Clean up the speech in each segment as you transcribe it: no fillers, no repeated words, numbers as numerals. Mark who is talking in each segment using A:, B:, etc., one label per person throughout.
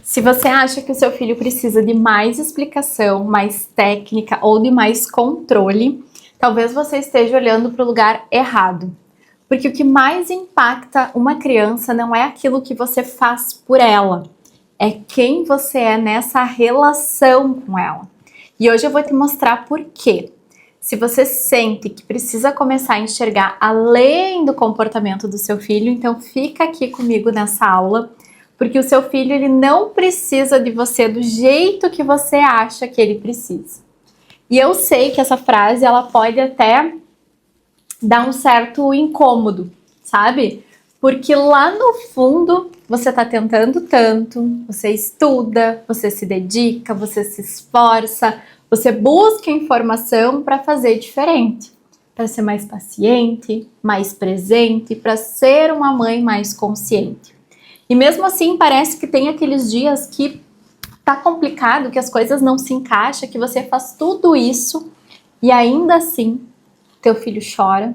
A: Se você acha que o seu filho precisa de mais explicação, mais técnica ou de mais controle, talvez você esteja olhando para o lugar errado. Porque o que mais impacta uma criança não é aquilo que você faz por ela, é quem você é nessa relação com ela. E hoje eu vou te mostrar por quê. Se você sente que precisa começar a enxergar além do comportamento do seu filho, então fica aqui comigo nessa aula, porque o seu filho ele não precisa de você do jeito que você acha que ele precisa. E eu sei que essa frase ela pode até dar um certo incômodo, sabe? Porque lá no fundo você tá tentando tanto, você estuda, você se dedica, você se esforça, você busca informação para fazer diferente, para ser mais paciente, mais presente, para ser uma mãe mais consciente. E mesmo assim parece que tem aqueles dias que tá complicado, que as coisas não se encaixam, que você faz tudo isso e ainda assim teu filho chora,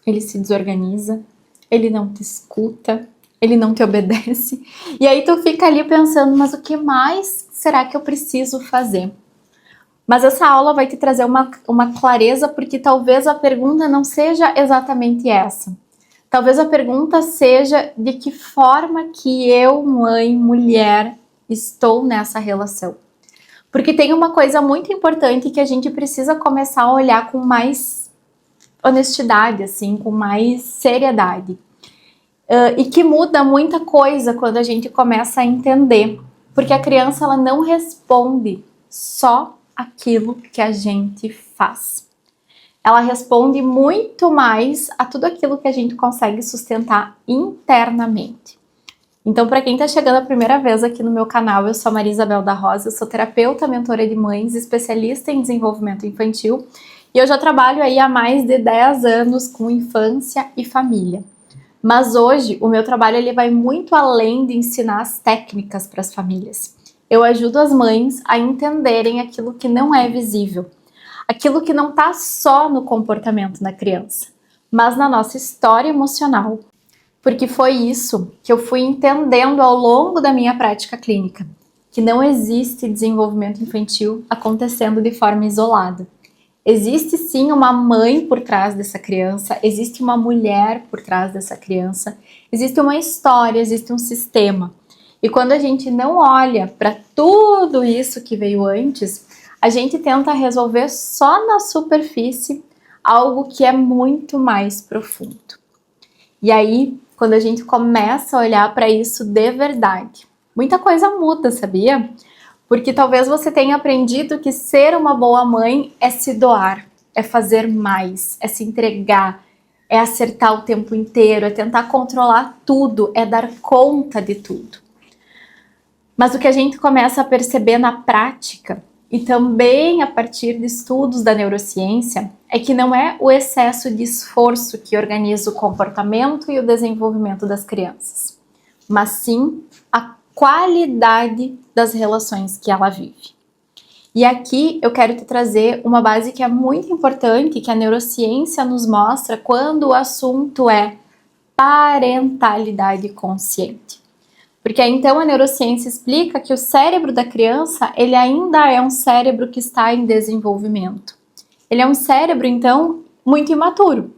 A: ele se desorganiza, ele não te escuta, ele não te obedece. E aí tu fica ali pensando, mas o que mais será que eu preciso fazer? Mas essa aula vai te trazer uma clareza, porque talvez a pergunta não seja exatamente essa. Talvez a pergunta seja de que forma que eu, mãe, mulher, estou nessa relação. Porque tem uma coisa muito importante que a gente precisa começar a olhar com mais honestidade, assim, com mais seriedade. E que muda muita coisa quando a gente começa a entender. Porque a criança ela não responde só aquilo que a gente faz. Ela responde muito mais a tudo aquilo que a gente consegue sustentar internamente. Então, para quem está chegando a primeira vez aqui no meu canal, eu sou a Maria Isabel da Rosa, eu sou terapeuta, mentora de mães, especialista em desenvolvimento infantil, e eu já trabalho aí há mais de 10 anos com infância e família. Mas hoje, o meu trabalho ele vai muito além de ensinar as técnicas para as famílias. Eu ajudo as mães a entenderem aquilo que não é visível, aquilo que não está só no comportamento da criança, mas na nossa história emocional. Porque foi isso que eu fui entendendo ao longo da minha prática clínica, que não existe desenvolvimento infantil acontecendo de forma isolada. Existe sim uma mãe por trás dessa criança, existe uma mulher por trás dessa criança, existe uma história, existe um sistema. E quando a gente não olha para tudo isso que veio antes, a gente tenta resolver só na superfície algo que é muito mais profundo. E aí, quando a gente começa a olhar para isso de verdade, muita coisa muda, sabia? Porque talvez você tenha aprendido que ser uma boa mãe é se doar, é fazer mais, é se entregar, é acertar o tempo inteiro, é tentar controlar tudo, é dar conta de tudo. Mas o que a gente começa a perceber na prática, e também a partir de estudos da neurociência, é que não é o excesso de esforço que organiza o comportamento e o desenvolvimento das crianças, mas sim a qualidade das relações que ela vive. E aqui eu quero te trazer uma base que é muito importante, que a neurociência nos mostra quando o assunto é parentalidade consciente. Porque aí, então a neurociência explica que o cérebro da criança, ele ainda é um cérebro que está em desenvolvimento. Ele é um cérebro, então, muito imaturo.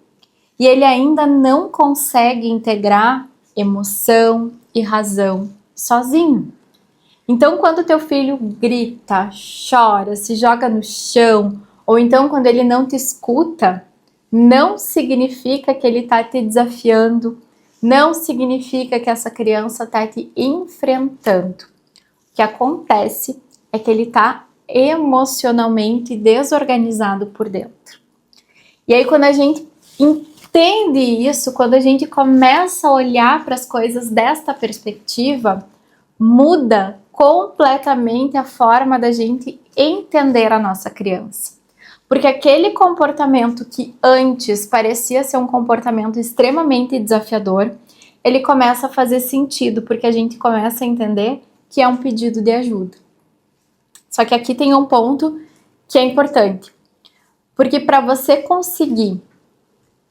A: E ele ainda não consegue integrar emoção e razão sozinho. Então, quando teu filho grita, chora, se joga no chão, ou então quando ele não te escuta, não significa que ele está te desafiando, não significa que essa criança está te enfrentando. O que acontece é que ele está emocionalmente desorganizado por dentro. E aí, quando a gente entende isso, quando a gente começa a olhar para as coisas desta perspectiva, muda completamente a forma da gente entender a nossa criança. Porque aquele comportamento que antes parecia ser um comportamento extremamente desafiador, ele começa a fazer sentido, porque a gente começa a entender que é um pedido de ajuda. Só que aqui tem um ponto que é importante. Porque para você conseguir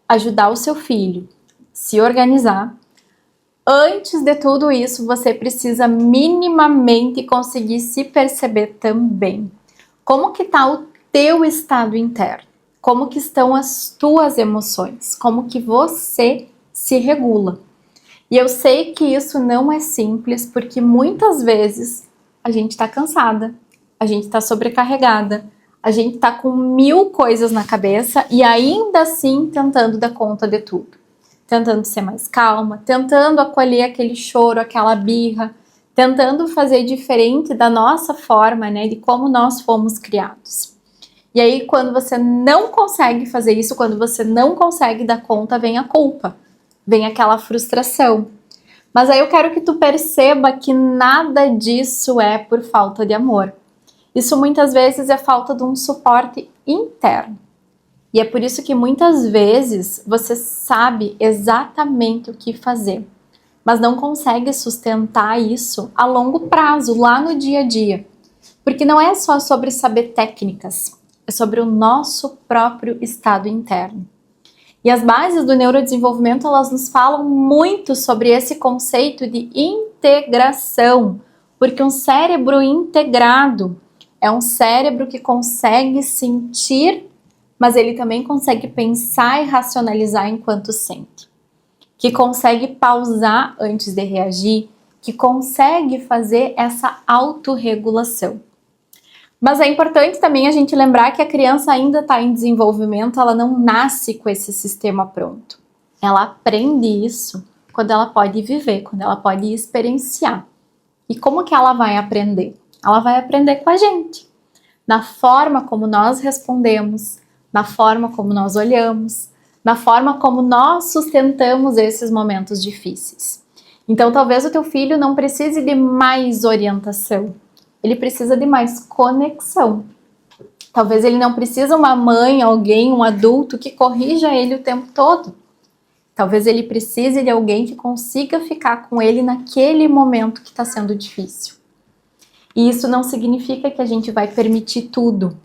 A: ajudar o seu filho a se organizar, antes de tudo isso, você precisa minimamente conseguir se perceber também. Como que tá o teu estado interno? Como que estão as tuas emoções? Como que você se regula? E eu sei que isso não é simples, porque muitas vezes a gente tá cansada, a gente tá sobrecarregada, a gente tá com 1000 coisas na cabeça e ainda assim tentando dar conta de tudo. Tentando ser mais calma, tentando acolher aquele choro, aquela birra, tentando fazer diferente da nossa forma, né, de como nós fomos criados. E aí, quando você não consegue fazer isso, quando você não consegue dar conta, vem a culpa, vem aquela frustração. Mas aí eu quero que tu perceba que nada disso é por falta de amor. Isso muitas vezes é falta de um suporte interno. E é por isso que muitas vezes você sabe exatamente o que fazer, mas não consegue sustentar isso a longo prazo, lá no dia a dia. Porque não é só sobre saber técnicas, é sobre o nosso próprio estado interno. E as bases do neurodesenvolvimento, elas nos falam muito sobre esse conceito de integração, porque um cérebro integrado é um cérebro que consegue sentir, mas ele também consegue pensar e racionalizar enquanto sente, que consegue pausar antes de reagir, que consegue fazer essa autorregulação. Mas é importante também a gente lembrar que a criança ainda está em desenvolvimento, ela não nasce com esse sistema pronto. Ela aprende isso quando ela pode viver, quando ela pode experienciar. E como que ela vai aprender? Ela vai aprender com a gente, na forma como nós respondemos, na forma como nós olhamos, na forma como nós sustentamos esses momentos difíceis. Então, talvez o teu filho não precise de mais orientação, ele precisa de mais conexão. Talvez ele não precise uma mãe, alguém, um adulto que corrija ele o tempo todo. Talvez ele precise de alguém que consiga ficar com ele naquele momento que está sendo difícil. E isso não significa que a gente vai permitir tudo.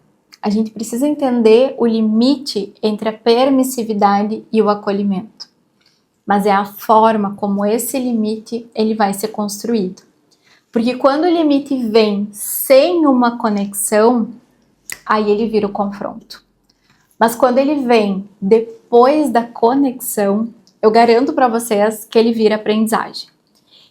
A: A gente precisa entender o limite entre a permissividade e o acolhimento. Mas é a forma como esse limite ele vai ser construído. Porque quando o limite vem sem uma conexão, aí ele vira o confronto. Mas quando ele vem depois da conexão, eu garanto para vocês que ele vira aprendizagem.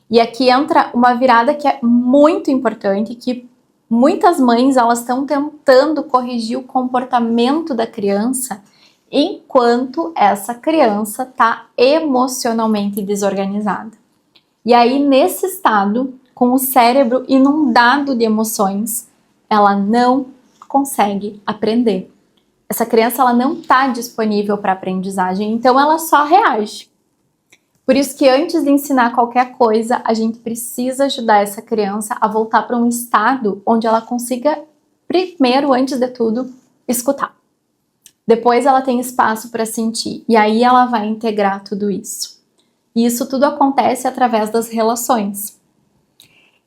A: E aqui entra uma virada que é muito importante, que muitas mães elas estão tentando corrigir o comportamento da criança enquanto essa criança está emocionalmente desorganizada. E aí, nesse estado, com o cérebro inundado de emoções, ela não consegue aprender. Essa criança ela não está disponível para aprendizagem, então ela só reage. Por isso que antes de ensinar qualquer coisa, a gente precisa ajudar essa criança a voltar para um estado onde ela consiga, primeiro, antes de tudo, escutar. Depois ela tem espaço para sentir, e aí ela vai integrar tudo isso. E isso tudo acontece através das relações.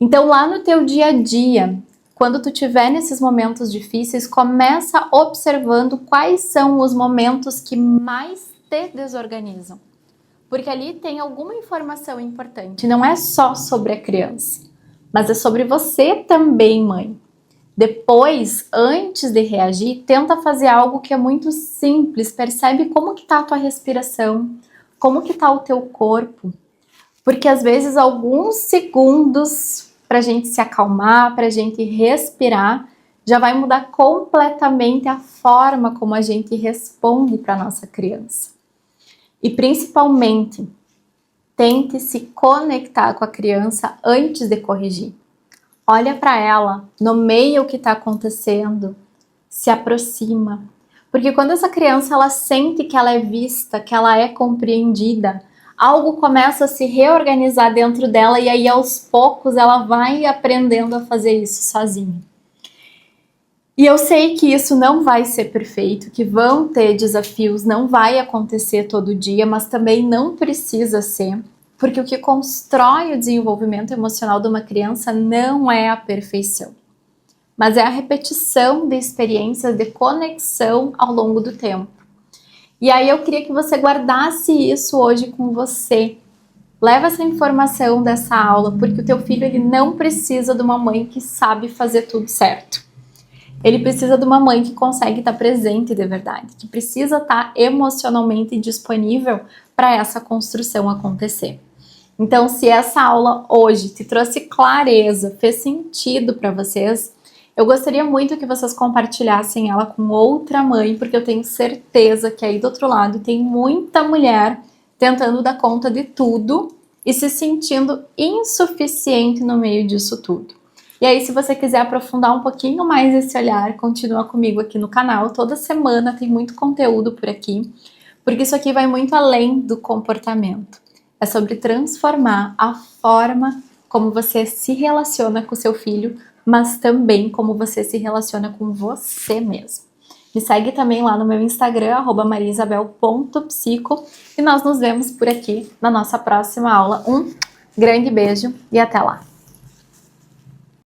A: Então lá no teu dia a dia, quando tu tiver nesses momentos difíceis, começa observando quais são os momentos que mais te desorganizam. Porque ali tem alguma informação importante, não é só sobre a criança, mas é sobre você também, mãe. Depois, antes de reagir, tenta fazer algo que é muito simples, percebe como que tá a tua respiração, como que tá o teu corpo, porque às vezes alguns segundos pra gente se acalmar, pra gente respirar, já vai mudar completamente a forma como a gente responde para nossa criança. E principalmente, tente se conectar com a criança antes de corrigir. Olha para ela, nomeia o que está acontecendo, se aproxima. Porque quando essa criança ela sente que ela é vista, que ela é compreendida, algo começa a se reorganizar dentro dela e aí aos poucos ela vai aprendendo a fazer isso sozinha. E eu sei que isso não vai ser perfeito, que vão ter desafios, não vai acontecer todo dia, mas também não precisa ser, porque o que constrói o desenvolvimento emocional de uma criança não é a perfeição, mas é a repetição de experiências de conexão ao longo do tempo. E aí eu queria que você guardasse isso hoje com você, Leva essa informação dessa aula, porque o teu filho ele não precisa de uma mãe que sabe fazer tudo certo. Ele precisa de uma mãe que consegue estar presente de verdade, que precisa estar emocionalmente disponível para essa construção acontecer. Então, se essa aula hoje te trouxe clareza, fez sentido para vocês, eu gostaria muito que vocês compartilhassem ela com outra mãe, porque eu tenho certeza que aí do outro lado tem muita mulher tentando dar conta de tudo e se sentindo insuficiente no meio disso tudo. E aí, se você quiser aprofundar um pouquinho mais esse olhar, continua comigo aqui no canal. Toda semana tem muito conteúdo por aqui, porque isso aqui vai muito além do comportamento. É sobre transformar a forma como você se relaciona com o seu filho, mas também como você se relaciona com você mesmo. Me segue também lá no meu Instagram, mariaisabel.psico, e nós nos vemos por aqui na nossa próxima aula. Um grande beijo e até lá!